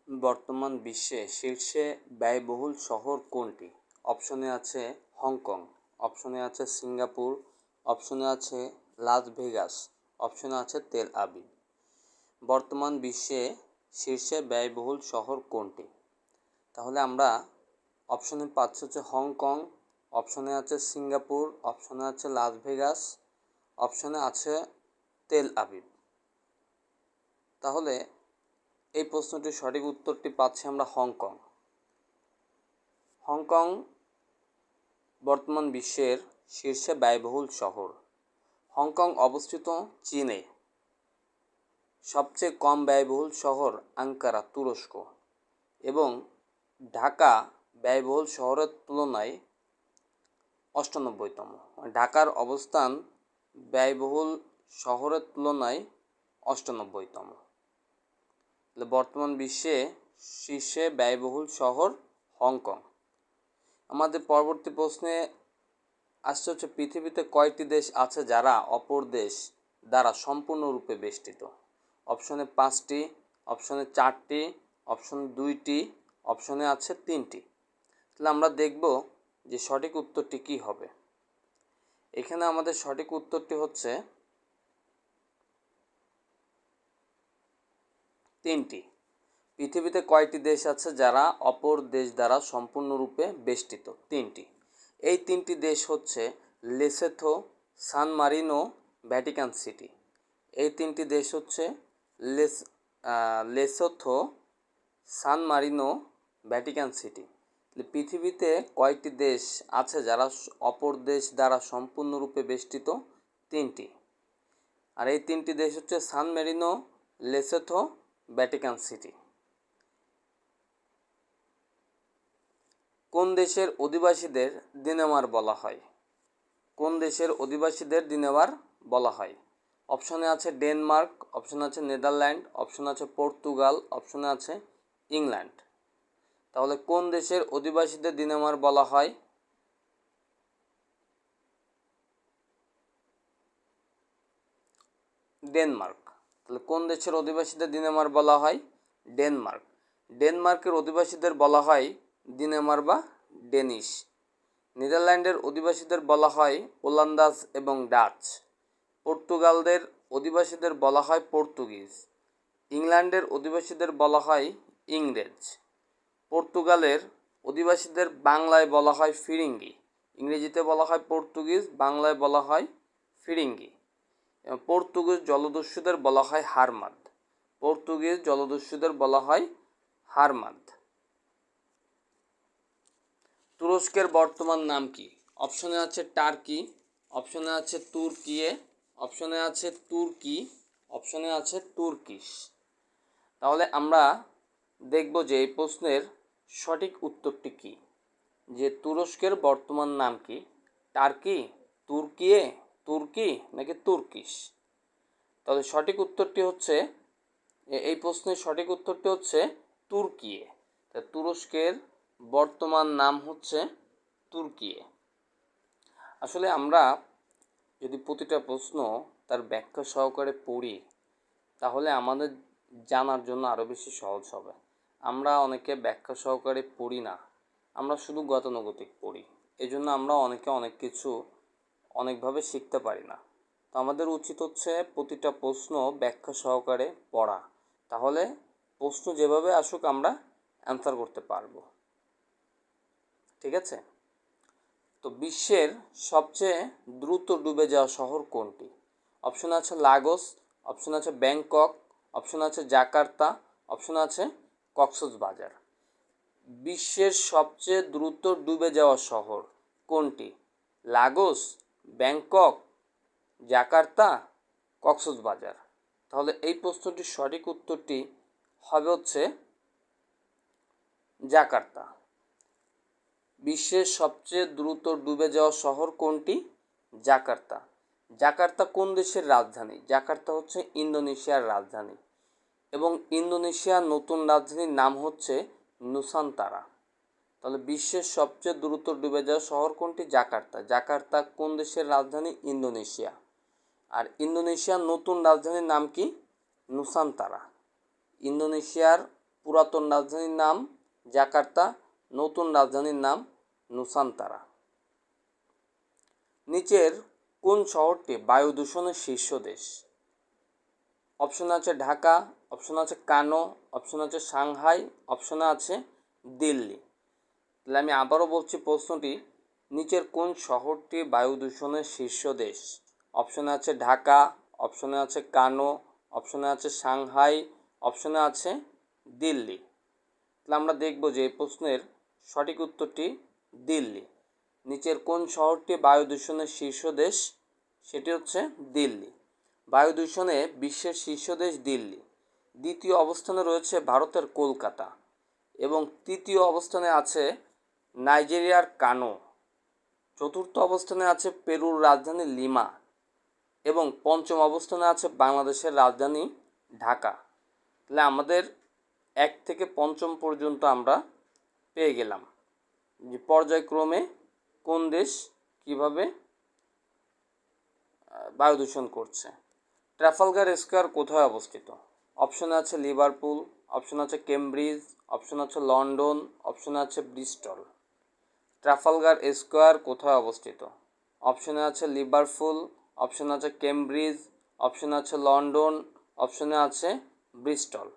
বর্তমান বিশ্বে শীর্ষে ব্যয়বহুল শহর কোনটি? অপশনে আছে হংকং, অপশনে আছে সিঙ্গাপুর, অপশনে আছে লাস ভেগাস, অপশনে আছে তেল আবিব। বর্তমান বিশ্বে শীর্ষে ব্যয়বহুল শহর কোনটি? তাহলে আমরা অপশনে পাচ্ছি হচ্ছে হংকং, অপশনে আছে সিঙ্গাপুর, অপশনে আছে লাস ভেগাস, অপশনে আছে তেল আবিব। তাহলে এই প্রশ্নটির সঠিক উত্তরটি পাচ্ছি আমরা হংকং। হংকং বর্তমান বিশ্বের শীর্ষে ব্যয়বহুল শহর। হংকং অবস্থিত চীনে। সবচেয়ে কম ব্যয়বহুল শহর আঙ্কারা, তুরস্ক, এবং ঢাকা ব্যয়বহুল শহরের তুলনায় 98তম। ঢাকার অবস্থান ব্যয়বহুল শহরের তুলনায় 98তম। বর্তমান বিশ্বে শীর্ষে ব্যয়বহুল শহর হংকং। আমাদের পরবর্তী প্রশ্নে আসছে হচ্ছে পৃথিবীতে কয়টি দেশ আছে যারা অপর দেশ দ্বারা সম্পূর্ণরূপে বেষ্টিত? অপশনে 5টি, অপশনে 4টি, অপশনে 2টি, অপশনে আছে 3টি। তাহলে আমরা দেখব যে সঠিক উত্তরটি কী হবে। এখানে আমাদের সঠিক উত্তরটি হচ্ছে 3টি। পৃথিবীতে কয়টি দেশ আছে যারা অপর দেশ দ্বারা সম্পূর্ণরূপে বেষ্টিত? 3টি। এই 3টি দেশ হচ্ছে লেসোথো, সান মারিনো, ভ্যাটিকান সিটি। এই 3টি দেশ হচ্ছে লেসোথো, সান মারিনো, ভ্যাটিকান সিটি। পৃথিবীতে কয়টি দেশ আছে যারা অপর দেশ দ্বারা সম্পূর্ণরূপে বেষ্টিত? 3টি। আর এই 3টি দেশ হচ্ছে সান মারিনো, লেসোথো, ভ্যাটিকান সিটি। কোন দেশের অধিবাসীদের দিনেমার বলা হয়? কোন দেশের অধিবাসীদের দিনেমার বলা হয়? অপশনে আছে ডেনমার্ক, অপশনে আছে নেদারল্যান্ড, অপশনে আছে পর্তুগাল, অপশনে আছে ইংল্যান্ড। তাহলে কোন দেশের অধিবাসীদের দিনেমার বলা হয়? ডেনমার্ক। তাহলে কোন দেশের অধিবাসীদের দিনেমার বলা হয়? ডেনমার্ক। ডেনমার্কের অধিবাসীদের বলা হয় দিনেমার বা ডেনিশ। নেদারল্যান্ডের অধিবাসীদের বলা হয় ওলান্দাজ এবং ডাচ। পর্তুগালদের অধিবাসীদের বলা হয় পর্তুগিজ। ইংল্যান্ডের অধিবাসীদের বলা হয় ইংরেজ। পর্তুগালের অধিবাসীদের বাংলায় বলা হয় ফিরিঙ্গি। ইংরেজিতে বলা হয় পর্তুগিজ, বাংলায় বলা হয় ফিরিঙ্গি। পর্তুগিজ জলদস্যুদের বলা হয় হারমাদ। পর্তুগিজ জলদস্যুদের বলা হয় হারমাদ। তুরস্কের বর্তমান নাম কি? অপশনে আছে টার্কি, অপশনে আছে তুর্কিয়ে, অপশনে আছে তুর্কি, অপশনে আছে তুর্কিশ। তাহলে আমরা দেখব যে এই প্রশ্নের সঠিক উত্তরটি কী। যে তুরস্কের বর্তমান নাম কি? টার্কি, তুর্কিয়ে, তুর্কি নাকি তুর্কিশ? তাহলে সঠিক উত্তরটি হচ্ছে, এই প্রশ্নের সঠিক উত্তরটি হচ্ছে তুর্কিয়ে। তুরস্কের বর্তমান নাম হচ্ছে তুর্কিয়ে। আসলে আমরা যদি প্রতিটা প্রশ্ন তার ব্যাখ্যা সহকারে পড়ি তাহলে আমাদের জানার জন্য আরও বেশি সহজ হবে। আমরা অনেকে ব্যাখ্যা সহকারে পড়ি না, আমরা শুধু গতানুগতিক পড়ি। এই জন্য আমরা অনেকে অনেক কিছু অনেকভাবে শিখতে পারি না। তো আমাদের উচিত হচ্ছে প্রতিটা প্রশ্ন ব্যাখ্যা সহকারে পড়া। তাহলে প্রশ্ন যেভাবে আসুক আমরা অ্যান্সার করতে পারবো। ঠিক আছে? তো বিশ্বের সবচেয়ে দ্রুত ডুবে যাওয়া শহর কোনটি? অপশন আছে লাগোস, অপশন আছে ব্যাংকক, অপশন আছে জাকার্তা, অপশন আছে কক্সবাজার। বিশ্বের সবচেয়ে দ্রুত ডুবে যাওয়া শহর কোনটি? Lagos, Bangkok, Jakarta, Cox's Bazar. তাহলে এই প্রশ্নটির সঠিক উত্তরটি হবে হচ্ছে জাকার্তা। বিশ্বের সবচেয়ে দ্রুত ডুবে যাওয়া শহর কোনটি? জাকার্তা। জাকার্তা কোন দেশের রাজধানী? জাকার্তা হচ্ছে ইন্দোনেশিয়ার রাজধানী এবং ইন্দোনেশিয়ার নতুন রাজধানীর নাম হচ্ছে নুসান্তারা। তাহলে বিশ্বের সবচেয়ে দ্রুত ডুবে যাওয়া শহর কোনটি? জাকার্তা। জাকার্তা কোন দেশের রাজধানী? ইন্দোনেশিয়া। আর ইন্দোনেশিয়ার নতুন রাজধানীর নাম কি? নুসান্তারা। ইন্দোনেশিয়ার পুরাতন রাজধানীর নাম জাকার্তা, নতুন রাজধানীর নাম নুসান্তারা। নিচের কোন শহরটি বায়ু দূষণের শীর্ষ দেশ? অপশনে আছে ঢাকা, অপশনে আছে কানো, অপশনে আছে সাংহাই, অপশনে আছে দিল্লি। তাহলে আমি আবারও বলছি প্রশ্নটি, নিচের কোন শহরটি বায়ু দূষণের শীর্ষ দেশ? অপশনে আছে ঢাকা, অপশনে আছে কানো, অপশনে আছে সাংহাই, অপশনে আছে দিল্লি। তাহলে আমরা দেখব যে এই প্রশ্নের সঠিক উত্তরটি দিল্লি। নিচের কোন শহরটি বায়ু দূষণের শীর্ষ দেশ? সেটি হচ্ছে দিল্লি। বায়ু দূষণে বিশ্বের শীর্ষ দেশ দিল্লি। দ্বিতীয় অবস্থানে রয়েছে ভারতের কলকাতা এবং তৃতীয় অবস্থানে আছে নাইজেরিয়ার কানো। চতুর্থ অবস্থানে আছে পেরুর রাজধানী লিমা এবং পঞ্চম অবস্থানে আছে বাংলাদেশের রাজধানী ঢাকা। তাহলে আমাদের 1 থেকে 5 পর্যন্ত আমরা পেয়ে গেলাম যে পর্যায়ক্রমে কোন দেশ কিভাবে বায়ু দূষণ করছে। ট্রাফালগার স্কোয়ার কোথায় অবস্থিত? অপশনে আছে লিভারপুল, অপশন আছে কেমব্রিজ, অপশন আছে লন্ডন, অপশন আছে ব্রিস্টল। ট্রাফালগার স্কোয়ার কোথায় অবস্থিত? অপশনে আছে লিভারপুল, অপশন আছে কেমব্রিজ, অপশন আছে লন্ডন, অপশনে আছে ব্রিস্টল।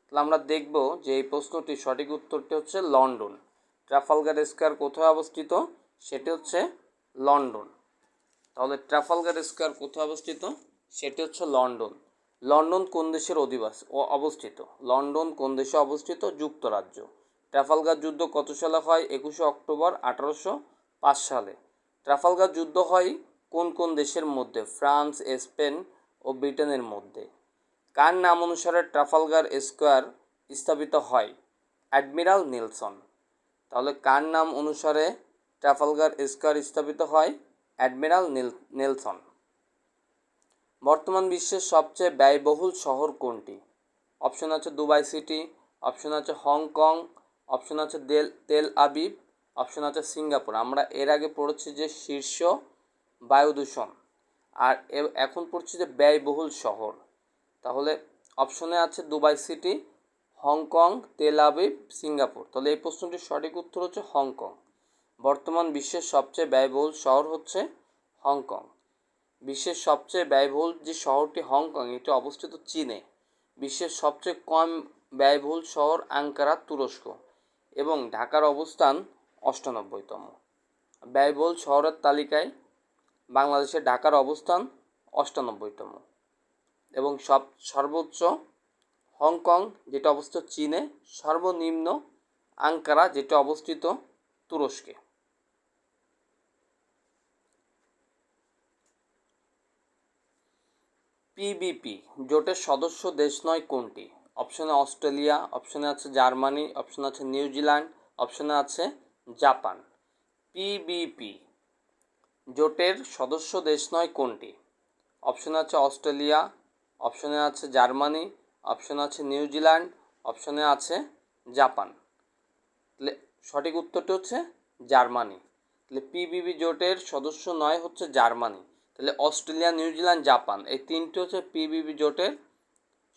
তাহলে আমরা দেখব যে এই প্রশ্নটির সঠিক উত্তরটি হচ্ছে লন্ডন। ট্রাফালগার স্কোয়ার কোথায় অবস্থিত? সেটি হচ্ছে লন্ডন। তাহলে ট্রাফালগার স্কোয়ার কোথায় অবস্থিত? সেটি হচ্ছে লন্ডন। লন্ডন কোন দেশের অবস্থিত? লন্ডন কোন দেশে অবস্থিত? যুক্তরাজ্য। ট্রাফালগার যুদ্ধ কত সালে হয়? 21 অক্টোবর 1805 সালে। ট্রাফালগার যুদ্ধ হয় কোন কোন দেশের মধ্যে? ফ্রান্স, স্পেন ও ব্রিটেনের মধ্যে। কার নাম অনুসারে ট্রাফালগার স্কোয়ার স্থাপিত হয়? Admiral Nelson. তাহলে কার নাম অনুসারে ট্রাফালগার স্কোয়ার স্থাপিত হয়? Admiral Nelson. বর্তমান বিশ্বের সবচেয়ে ব্যয়বহুল শহর কোনটি? অপশন আছে দুবাই সিটি, অপশন আছে হংকং, অপশন আছে তেল আবিব, অপশন আছে সিঙ্গাপুর। আমরা এর আগে পড়েছি যে শীর্ষ বায়ু দূষণ, আর এখন পড়ছি যে ব্যয়বহুল শহর। তাহলে অপশনে আছে Dubai city, Hong Kong, Tel Aviv, Singapore. তাহলে এই প্রশ্নটির সঠিক উত্তর হচ্ছে হংকং। বর্তমান বিশ্বের সবচেয়ে ব্যয়বহুল শহর হচ্ছে হংকং। বিশ্বের সবচেয়ে ব্যয়বহুল যে শহরটি হংকং, এটি অবস্থিত চীনে। বিশ্বের সবচেয়ে কম ব্যয়বহুল শহর আঙ্কারা, তুরস্ক। এবং ঢাকার অবস্থান 98তম। ব্যয়বহুল শহরের তালিকায় বাংলাদেশের ঢাকার অবস্থান 98তম। এবং সর্বোচ্চ হংকং, যেটা অবস্থিত চীনে। সর্বনিম্ন আঙ্কারা, যেটা অবস্থিত তুরস্কে। পিবিপি জোটের সদস্য দেশ নয় কোনটি? অপশনে অস্ট্রেলিয়া, অপশনে আছে জার্মানি, অপশনে আছে নিউজিল্যান্ড, অপশনে আছে জাপান। পিবিপি জোটের সদস্য দেশ নয় কোনটি? অপশনে আছে অস্ট্রেলিয়া, অপশনে আছে জার্মানি, অপশনে আছে নিউজিল্যান্ড, অপশনে আছে জাপান। তাহলে সঠিক উত্তরটি হচ্ছে জার্মানি। তাহলে পিবিপি জোটের সদস্য নয় হচ্ছে জার্মানি। তাহলে অস্ট্রেলিয়া, নিউজিল্যান্ড, জাপান, এই তিনটি হচ্ছে পিবিপি জোটের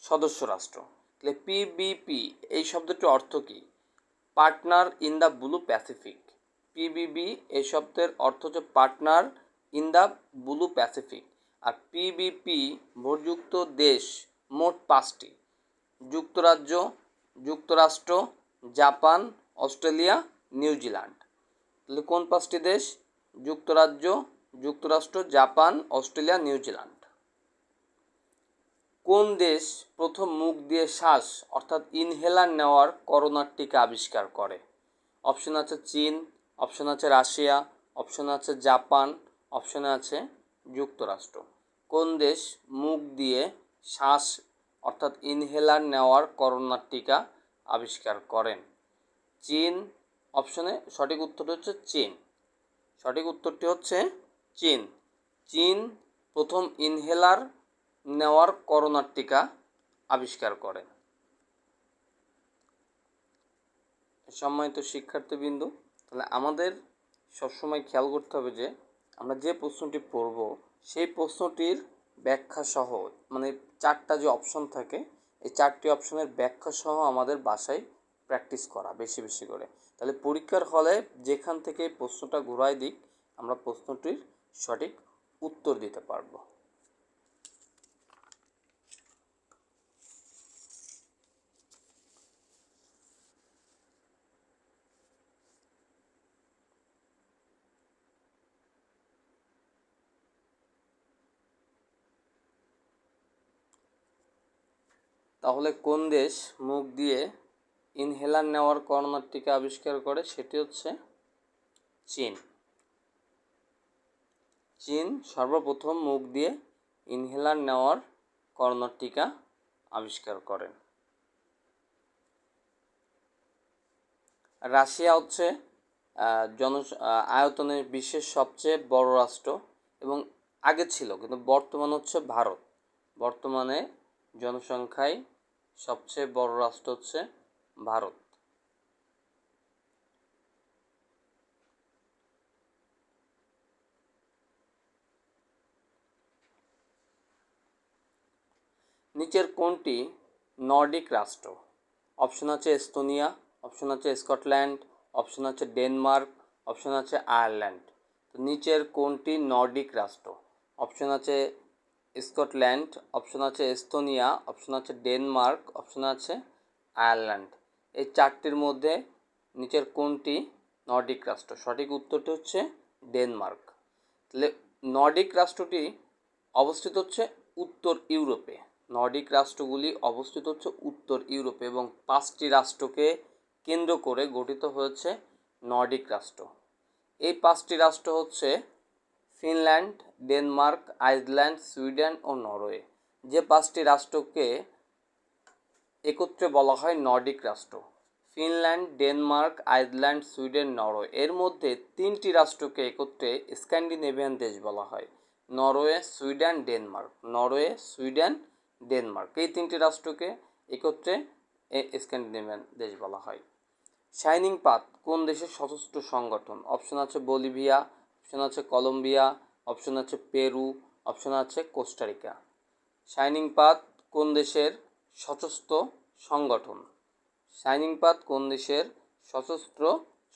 সদস্য রাষ্ট্র। তাহলে পিবিপি এই শব্দটির অর্থ কী? Partner in the Blue Pacific. PBP এই শব্দের অর্থ হচ্ছে partner in the Blue Pacific. আর পিবিপি ভোটযুক্ত দেশ মোট 5টি: যুক্তরাজ্য, যুক্তরাষ্ট্র, জাপান, অস্ট্রেলিয়া, নিউজিল্যান্ড। তাহলে কোন 5টি দেশ? যুক্তরাজ্য, যুক্তরাষ্ট্র, জাপান, অস্ট্রেলিয়া, নিউজিল্যান্ড। কোন দেশ প্রথম মুখ দিয়ে শ্বাস অর্থাৎ ইনহেলার নেওয়ার করোনার টিকা আবিষ্কার করে? অপশন আছে চীন, অপশন আছে রাশিয়া, অপশন আছে জাপান, অপশনে আছে যুক্তরাষ্ট্র। কোন দেশ মুখ দিয়ে শ্বাস অর্থাৎ ইনহেলার নেওয়ার করোনার টিকা আবিষ্কার করেন? চীন। অপশনে সঠিক উত্তর হচ্ছে চীন। সঠিক উত্তরটি হচ্ছে চীন। চীন প্রথম ইনহেলার নেওয়ার করোনার টিকা আবিষ্কার করেন। সম্মানিত শিক্ষার্থীবৃন্দ, তাহলে আমাদের সবসময় খেয়াল করতে হবে যে আমরা যে প্রশ্নটি পড়ব সেই প্রশ্নটির ব্যাখ্যা সহ, মানে 4টা যে অপশন থাকে এই 4টি অপশনের ব্যাখ্যা সহ আমাদের বাসায় প্র্যাকটিস করা বেশি বেশি করে। তাহলে পরীক্ষার হলে যেখান থেকে প্রশ্নটা ঘুরাই দিক আমরা প্রশ্নটির সঠিক উত্তর দিতে পারবো। তাহলে কোন দেশ মুখ দিয়ে ইনহেলার নেওয়ার করোনার টিকা আবিষ্কার করে? সেটি হচ্ছে চীন। চীন সর্বপ্রথম মুখ দিয়ে ইনহেলার নেওয়ার করোনার টিকা আবিষ্কার করেন। রাশিয়া হচ্ছে আয়তনে বিশ্বের সবচেয়ে বড় রাষ্ট্র এবং আগে ছিল, কিন্তু বর্তমান হচ্ছে ভারত। বর্তমানে জনসংখ্যায় সবচেয়ে বড় রাষ্ট্র হচ্ছে ভারত। নিচের কোনটি নর্ডিক রাষ্ট্র? অপশন আছে এস্তোনিয়া, অপশন আছে স্কটল্যান্ড, অপশন আছে ডেনমার্ক, অপশন আছে আয়ারল্যান্ড। তো নিচের কোনটি নর্ডিক রাষ্ট্র? অপশন আছে স্কটল্যান্ড, অপশন আছে এস্তোনিয়া, অপশন আছে ডেনমার্ক, অপশন আছে আয়ারল্যান্ড। এই 4টির মধ্যে নিচের কোনটি নর্ডিক রাষ্ট্র? সঠিক উত্তরটি হচ্ছে ডেনমার্ক। তাহলে নর্ডিক রাষ্ট্রটি অবস্থিত হচ্ছে উত্তর ইউরোপে। নর্ডিক রাষ্ট্রগুলি অবস্থিত হচ্ছে উত্তর ইউরোপে এবং 5টি রাষ্ট্রকে কেন্দ্র করে গঠিত হয়েছে নর্ডিক রাষ্ট্র। এই 5টি রাষ্ট্র হচ্ছে ফিনল্যান্ড, ডেনমার্ক, আইসল্যান্ড, সুইডেন ও নরওয়ে। যে 5টি রাষ্ট্রকে একত্রে বলা হয় নর্ডিক রাষ্ট্র, Finland, Denmark, Iceland, Sweden, Norway. এর মধ্যে 3টি রাষ্ট্রকে একত্রে স্ক্যান্ডিনেভিয়ান দেশ বলা হয়, Norway, Sweden, Denmark. Norway, Sweden, Denmark, এই 3টি রাষ্ট্রকে একত্রে স্ক্যান্ডিনেভিয়ান দেশ বলা হয়। শাইনিং পাথ কোন দেশের সশস্ত্র সংগঠন? অপশন আছে বলিভিয়া, অপশন আছে কলম্বিয়া, অপশন আছে পেরু, অপশন আছে কোস্টারিকা। শাইনিং পাথ কোন দেশের সশস্ত্র সংগঠন? শাইনিং পাথ কোন দেশের সশস্ত্র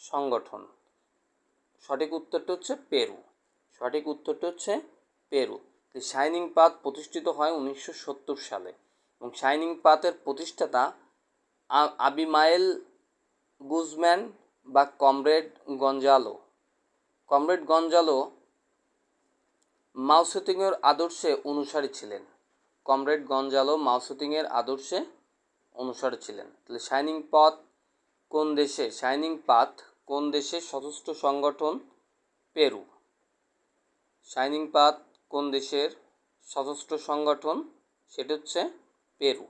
সংগঠন? সঠিক উত্তরটি হচ্ছে পেরু। সঠিক উত্তরটি হচ্ছে পেরু। শাইনিং পাথ প্রতিষ্ঠিত হয় 1970 সালে এবং শাইনিং পাথের প্রতিষ্ঠাতা আবিমাইল গুজম্যান বা কমরেড গঞ্জালো। কমরেড গঞ্জালো মাও সেতুংয়ের আদর্শে অনুসারী ছিলেন। কমরেড গঞ্জালো মাও সেতুংয়ের আদর্শে অনুসারী ছিলেন। তাহলে শাইনিং পাথ কোন দেশে? শাইনিং পাথ কোন দেশের সশস্ত্র সংগঠন? পেরু। শাইনিং পাথ কোন দেশের সশস্ত্র সংগঠন? সেটা হচ্ছে পেরু।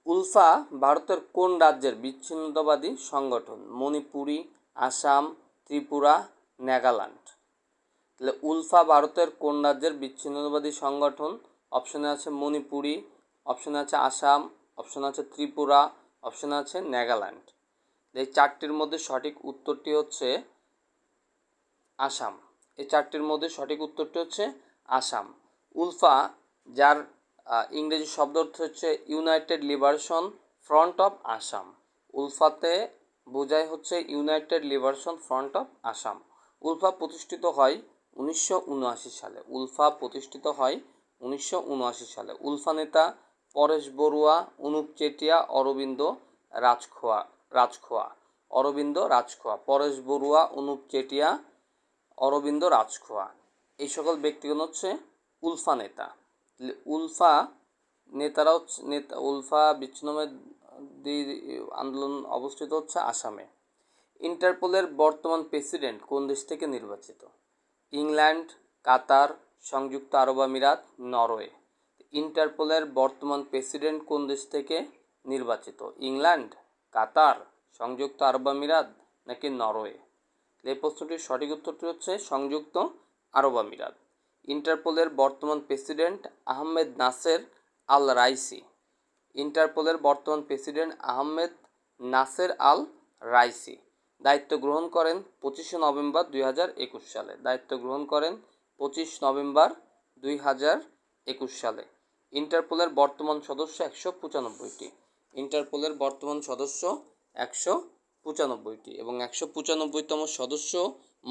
উলফা ভারতের কোন রাজ্যের বিচ্ছিন্নতাবাদী সংগঠন? মণিপুরী, আসাম, ত্রিপুরা, নাগাল্যান্ড। তাহলে উলফা ভারতের কোন রাজ্যের বিচ্ছিন্নতাবাদী সংগঠন? অপশনে আছে মণিপুরী, অপশনে আছে আসাম, অপশন আছে ত্রিপুরা, অপশনে আছে নাগাল্যান্ড। এই 4টির মধ্যে সঠিক উত্তরটি হচ্ছে আসাম। এই 4টির মধ্যে সঠিক উত্তরটি হচ্ছে আসাম। উলফা, যার ইংরেজি শব্দ অর্থ হচ্ছে United Liberation Front of Assam. উলফাতে বোঝায় হচ্ছে United Liberation Front of Assam. ULFA প্রতিষ্ঠিত হয় 1979 সালে। উলফা প্রতিষ্ঠিত হয় 1979 সালে। উলফা নেতা পরেশ বড়ুয়া, অনুপ চেটিয়া, অরবিন্দ রাজখোয়া। অরবিন্দ রাজখোয়া, পরেশ বড়ুয়া, অনুপ চেটিয়া, অরবিন্দ রাজখোয়া, এই সকল ব্যক্তিগণ হচ্ছে উলফা নেতা। উলফা নেতারা হচ্ছে উলফা বিচ্ছিন্নতাবাদী আন্দোলন অবস্থিত হচ্ছে আসামে। ইন্টারপোলের বর্তমান প্রেসিডেন্ট কোন দেশ থেকে নির্বাচিত? ইংল্যান্ড, কাতার, সংযুক্ত আরব আমিরাত, নরওয়ে। ইন্টারপোলের বর্তমান প্রেসিডেন্ট কোন দেশ থেকে নির্বাচিত? ইংল্যান্ড, কাতার, সংযুক্ত আরব আমিরাত নাকি নরওয়ে? এই প্রশ্নটির সঠিক উত্তরটি হচ্ছে সংযুক্ত আরব আমিরাত। ইন্টারপোলের বর্তমান প্রেসিডেন্ট আহমেদ নাসের আল রাইসি। ইন্টারপোলের বর্তমান প্রেসিডেন্ট আহমেদ নাসের আল রাইসি দায়িত্ব গ্রহণ করেন 25 নভেম্বর 2021 সালে। দায়িত্ব গ্রহণ করেন 25 নভেম্বর 2021 সালে। ইন্টারপোলের বর্তমান সদস্য 195টি। ইন্টারপোলের বর্তমান সদস্য 195টি এবং 195তম সদস্য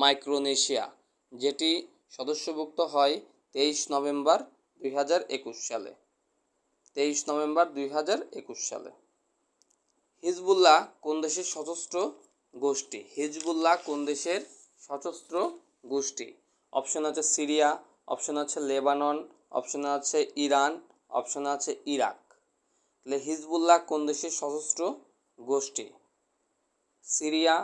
মাইক্রোনেশিয়া, যেটি সদস্যভুক্ত হয় 23 নভেম্বর 2021 সালে। 23 নভেম্বর 2021 সালে। হিজবুল্লাহ কোন দেশের সশস্ত্র গোষ্ঠী? হিজবুল্লাহ কোন দেশের সশস্ত্র গোষ্ঠী? অপশন আছে সিরিয়া, অপশন আছে লেবানন, অপশন আছে ইরান, অপশন আছে ইরাক। তাহলে হিজবুল্লাহ কোন দেশের সশস্ত্র গোষ্ঠী? Syria,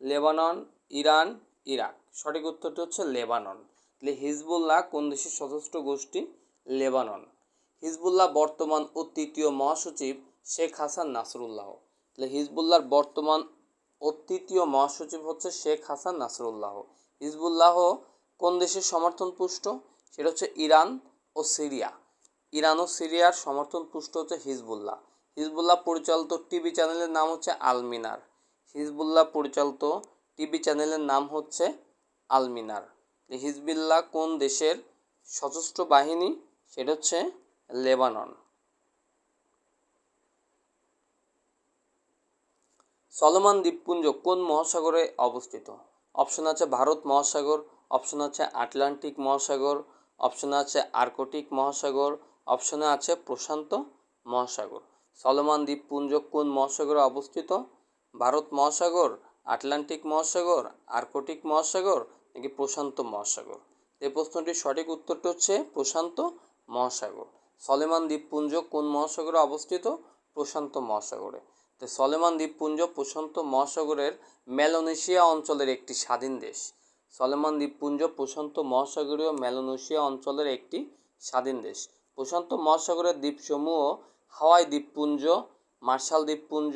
Lebanon, Iran, Iraq. সঠিক উত্তরটি হচ্ছে লেবানন। তাহলে হিজবুল্লাহ কোন দেশের সশস্ত্র গোষ্ঠী? লেবানন। হিজবুল্লাহ বর্তমান ও তৃতীয় মহাসচিব শেখ হাসান নাসরুল্লাহ। তাহলে হিজবুল্লাহর বর্তমান ও তৃতীয় মহাসচিব হচ্ছে শেখ হাসান নাসরুল্লাহ। হিজবুল্লাহ কোন দেশের সমর্থন পুষ্ট? সেটা হচ্ছে ইরান ও সিরিয়া। ইরান ও সিরিয়ার সমর্থন পুষ্ট হচ্ছে হিজবুল্লাহ। হিজবুল্লাহ পরিচালিত টিভি চ্যানেলের নাম হচ্ছে আল-মিনার। হিজবুল্লাহ পরিচালিত টিভি চ্যানেলের নাম হচ্ছে আল-মিনার। হিজবুল্লাহ কোন দেশের সশস্ত্র বাহিনী? সেটা হচ্ছে লেবানন। সলোমন দ্বীপপুঞ্জ কোন মহাসাগরে অবস্থিত? অপশন আছে ভারত মহাসাগর, অপশন আছে আটলান্টিক মহাসাগর, অপশন আছে আর্কটিক মহাসাগর, অপশনে আছে প্রশান্ত মহাসাগর। সলোমন দ্বীপপুঞ্জ কোন মহাসাগরে অবস্থিত? ভারত মহাসাগর, আটলান্টিক মহাসাগর, আর্কটিক মহাসাগর নাকি প্রশান্ত মহাসাগর? এই প্রশ্নটির সঠিক উত্তরটি হচ্ছে প্রশান্ত মহাসাগর। সলোমন দ্বীপপুঞ্জ কোন মহাসাগরে অবস্থিত? প্রশান্ত মহাসাগরে। তো সলোমন দ্বীপপুঞ্জ প্রশান্ত মহাসাগরের মেলানেশিয়া অঞ্চলের একটি স্বাধীন দেশ। সলোমন দ্বীপপুঞ্জ প্রশান্ত মহাসাগরীয় মেলানেশিয়া অঞ্চলের একটি স্বাধীন দেশ। প্রশান্ত মহাসাগরের দ্বীপসমূহ হাওয়াই দ্বীপপুঞ্জ, মার্শাল দ্বীপপুঞ্জ,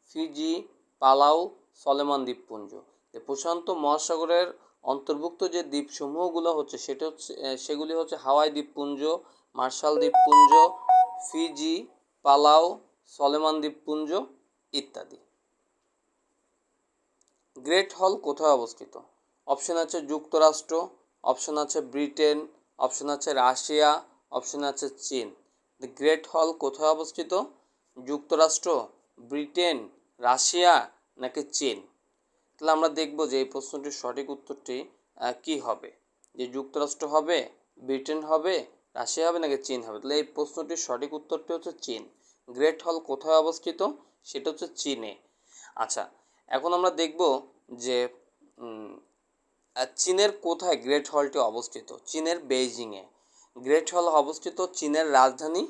ফিজি, পালাউ, সলোমন দ্বীপপুঞ্জ। প্রশান্ত মহাসাগরের অন্তর্ভুক্ত যে দ্বীপসমূহগুলো হচ্ছে সেগুলি হচ্ছে হাওয়াই দ্বীপপুঞ্জ, মার্শাল দ্বীপপুঞ্জ, ফিজি, পালাউ, সলোমন দ্বীপপুঞ্জ ইত্যাদি। গ্রেট হল কোথায় অবস্থিত? অপশন আছে যুক্তরাষ্ট্র, অপশন আছে ব্রিটেন, অপশন আছে রাশিয়া, অপশন আছে চীন। গ্রেট হল কোথায় অবস্থিত? যুক্তরাষ্ট্র, ব্রিটেন, রাশিয়া নাকি চীন? তাহলে আমরা দেখব যে এই প্রশ্নটির সঠিক উত্তরটি কি হবে, যে যুক্তরাষ্ট্র হবে, ব্রিটেন হবে, রাশিয়া হবে নাকি চীন হবে? তাহলে এই প্রশ্নটির সঠিক উত্তরটি হচ্ছে চীন। গ্রেট হল কোথায় অবস্থিত? সেটা হচ্ছে চীনে। আচ্ছা, এখন আমরা দেখব যে চীনের কোথায় গ্রেট হলটি অবস্থিত? চীনের বেইজিংয়ে। গ্রেট হল অবস্থিত চীনের রাজধানী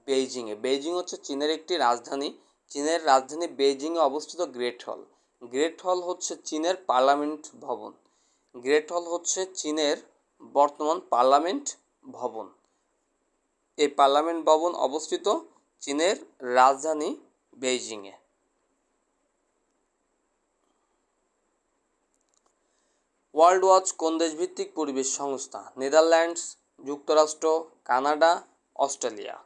বেইজিংয়ে। বেইজিং হচ্ছে চীনের একটি রাজধানী। চীনের রাজধানী বেইজিংয়ে অবস্থিত গ্রেট হল। গ্রেট হল হচ্ছে চীনের পার্লামেন্ট ভবন। গ্রেট হল হচ্ছে চীনের বর্তমান পার্লামেন্ট ভবন। এই পার্লামেন্ট ভবন অবস্থিত চীনের রাজধানী বেইজিংয়ে। ওয়ার্ল্ড ওয়াচ কোন দেশভিত্তিক পরিবেশ সংস্থা? নেদারল্যান্ডস, যুক্তরাষ্ট্র, কানাডা, অস্ট্রেলিয়া।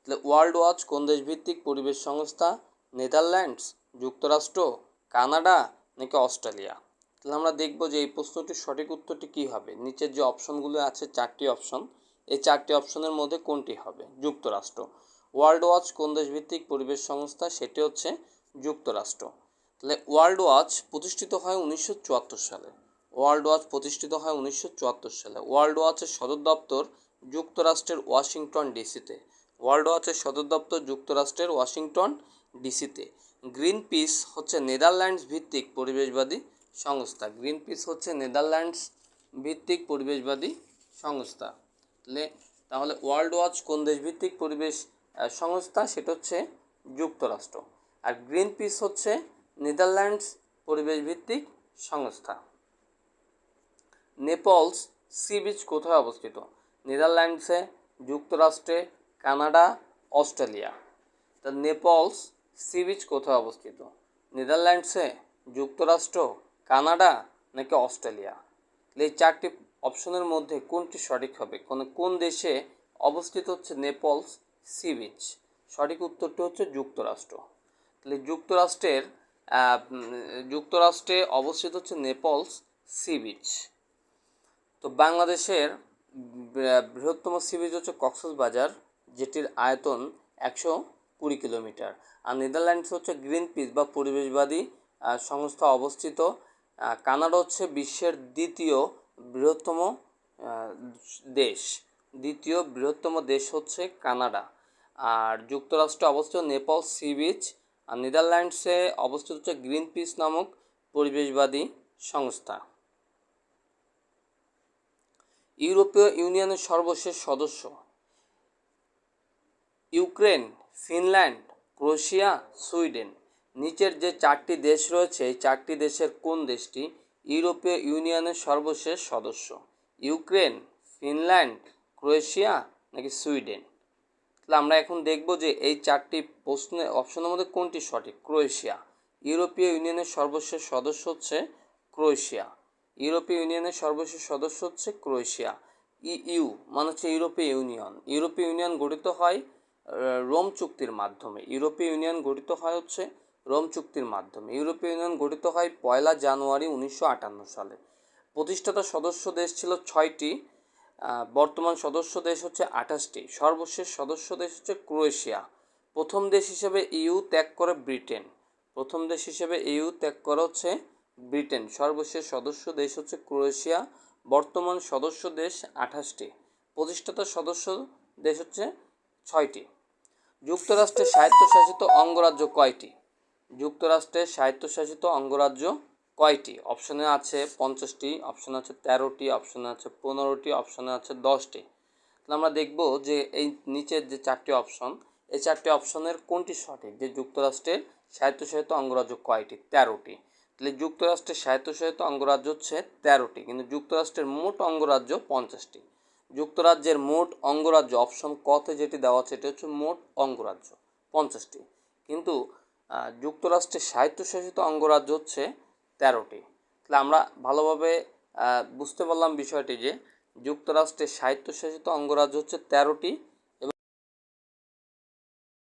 তাহলে ওয়ার্ল্ড ওয়াচ কোন দেশভিত্তিক পরিবেশ সংস্থা? নেদারল্যান্ডস, যুক্তরাষ্ট্র, কানাডা নাকি অস্ট্রেলিয়া? তাহলে আমরা দেখব যে এই প্রশ্নটির সঠিক উত্তরটি কী হবে। নিচের যে অপশনগুলো আছে, চারটি অপশন, এই চারটি অপশনের মধ্যে কোনটি হবে? যুক্তরাষ্ট্র। ওয়ার্ল্ড ওয়াচ কোন দেশভিত্তিক পরিবেশ সংস্থা? সেটি হচ্ছে যুক্তরাষ্ট্র। তাহলে ওয়ার্ল্ড ওয়াচ প্রতিষ্ঠিত হয় 1974 সালে। ওয়ার্ল্ড ওয়াচ প্রতিষ্ঠিত হয় 1974 সালে। ওয়ার্ল্ড ওয়াচের সদর দপ্তর যুক্তরাষ্ট্রের ওয়াশিংটন ডিসিতে। ওয়ার্ল্ড ওয়াচের সদর দপ্তর যুক্তরাষ্ট্রের ওয়াশিংটন ডিসিতে। গ্রিন পিস হচ্ছে নেদারল্যান্ডস ভিত্তিক পরিবেশবাদী সংস্থা। গ্রিন পিস হচ্ছে নেদারল্যান্ডস ভিত্তিক পরিবেশবাদী সংস্থা। তাহলে ওয়ার্ল্ড ওয়াচ কোন দেশ ভিত্তিক পরিবেশ সংস্থা? সেটা হচ্ছে যুক্তরাষ্ট্র। আর গ্রিন পিস হচ্ছে নেদারল্যান্ডস পরিবেশ ভিত্তিক সংস্থা। নেপলস সি বিচ কোথায় অবস্থিত? নেদারল্যান্ডসে, যুক্তরাষ্ট্রে, কানাডা, অস্ট্রেলিয়া। তা নেপলস সি বিচ কোথায় অবস্থিত? নেদারল্যান্ডসে, যুক্তরাষ্ট্র, কানাডা নাকি অস্ট্রেলিয়া? এই চারটি অপশনের মধ্যে কোনটি সঠিক হবে? কোন দেশে অবস্থিত হচ্ছে নেপলস সি বিচ? সঠিক উত্তরটি হচ্ছে যুক্তরাষ্ট্র। তাহলে যুক্তরাষ্ট্রে অবস্থিত হচ্ছে নেপলস সি বিচ। তো বাংলাদেশের বৃহত্তম সি বিচ হচ্ছে কক্সবাজার, যেটির আয়তন 120 কিলোমিটার। আর নেদারল্যান্ডস হচ্ছে গ্রিন পিস বা পরিবেশবাদী সংস্থা অবস্থিত। কানাডা হচ্ছে বিশ্বের দ্বিতীয় বৃহত্তম দেশ। দ্বিতীয় বৃহত্তম দেশ হচ্ছে কানাডা। আর যুক্তরাষ্ট্রে অবস্থিত নেপাল সি বিচ। আর নেদারল্যান্ডসে অবস্থিত হচ্ছে গ্রিন পিস নামক পরিবেশবাদী সংস্থা। ইউরোপীয় ইউনিয়নের সর্বশেষ সদস্য ইউক্রেন, ফিনল্যান্ড, ক্রোয়েশিয়া, সুইডেন। নিচের যে চারটি দেশ রয়েছে এই চারটি দেশের কোন দেশটি ইউরোপীয় ইউনিয়নের সর্বশেষ সদস্য? ইউক্রেন, ফিনল্যান্ড, ক্রোয়েশিয়া নাকি সুইডেন? তাহলে আমরা এখন দেখব যে এই চারটি প্রশ্নের অপশনের মধ্যে কোনটি সঠিক। ক্রোয়েশিয়া। ইউরোপীয় ইউনিয়নের সর্বশেষ সদস্য হচ্ছে ক্রোয়েশিয়া। ইউরোপীয় ইউনিয়নের সর্বশেষ সদস্য হচ্ছে ক্রোয়েশিয়া। ইইউ মানে হচ্ছে ইউরোপীয় ইউনিয়ন। ইউরোপীয় ইউনিয়ন গঠিত হয় রোম চুক্তির মাধ্যমে। ইউরোপীয় ইউনিয়ন গঠিত হয় হচ্ছে রোম চুক্তির মাধ্যমে। ইউরোপীয় ইউনিয়ন গঠিত হয় 1 জানুয়ারি 1958 সালে। প্রতিষ্ঠাতা সদস্য দেশ ছিল 6টি, বর্তমান সদস্য দেশ হচ্ছে 28টি। সর্বশেষ সদস্য দেশ হচ্ছে ক্রোয়েশিয়া। প্রথম দেশ হিসেবে ইইউ ত্যাগ করে ব্রিটেন। প্রথম দেশ হিসেবে ইইউ ত্যাগ করা হচ্ছে ব্রিটেন। সর্বশেষ সদস্য দেশ হচ্ছে ক্রোয়েশিয়া। বর্তমান সদস্য দেশ 28টি। প্রতিষ্ঠাতা সদস্য দেশ হচ্ছে 6টি। যুক্তরাষ্ট্রের স্বায়ত্তশাসিত অঙ্গরাজ্য কয়টি? যুক্তরাষ্ট্রের স্বায়ত্তশাসিত অঙ্গরাজ্য কয়টি? অপশনে আছে 50টি, অপশনে আছে 13টি, অপশনে আছে 15টি, অপশনে আছে 10টি। তাহলে আমরা দেখব যে এই নিচের যে চারটি অপশন এই চারটি অপশনের কোনটি সঠিক। যে যুক্তরাষ্ট্রের স্বায়ত্তশাসিত অঙ্গরাজ্য কয়টি? 13টি। তাহলে যুক্তরাষ্ট্রের স্বায়ত্তশাসিত অঙ্গরাজ্য হচ্ছে 13টি, কিন্তু যুক্তরাষ্ট্রের মোট অঙ্গরাজ্য 50টি। যুক্তরাজ্যের মোট অঙ্গরাজ্য অপশন কতে যেটি দেওয়া আছে এটি হচ্ছে মোট অঙ্গরাজ্য 50টি, কিন্তু যুক্তরাষ্ট্রের স্বায়ত্তশাসিত অঙ্গরাজ্য হচ্ছে 13টি। তাহলে আমরা ভালোভাবে বুঝতে পারলাম বিষয়টি যে যুক্তরাষ্ট্রের স্বায়ত্তশাসিত অঙ্গরাজ্য হচ্ছে 13টি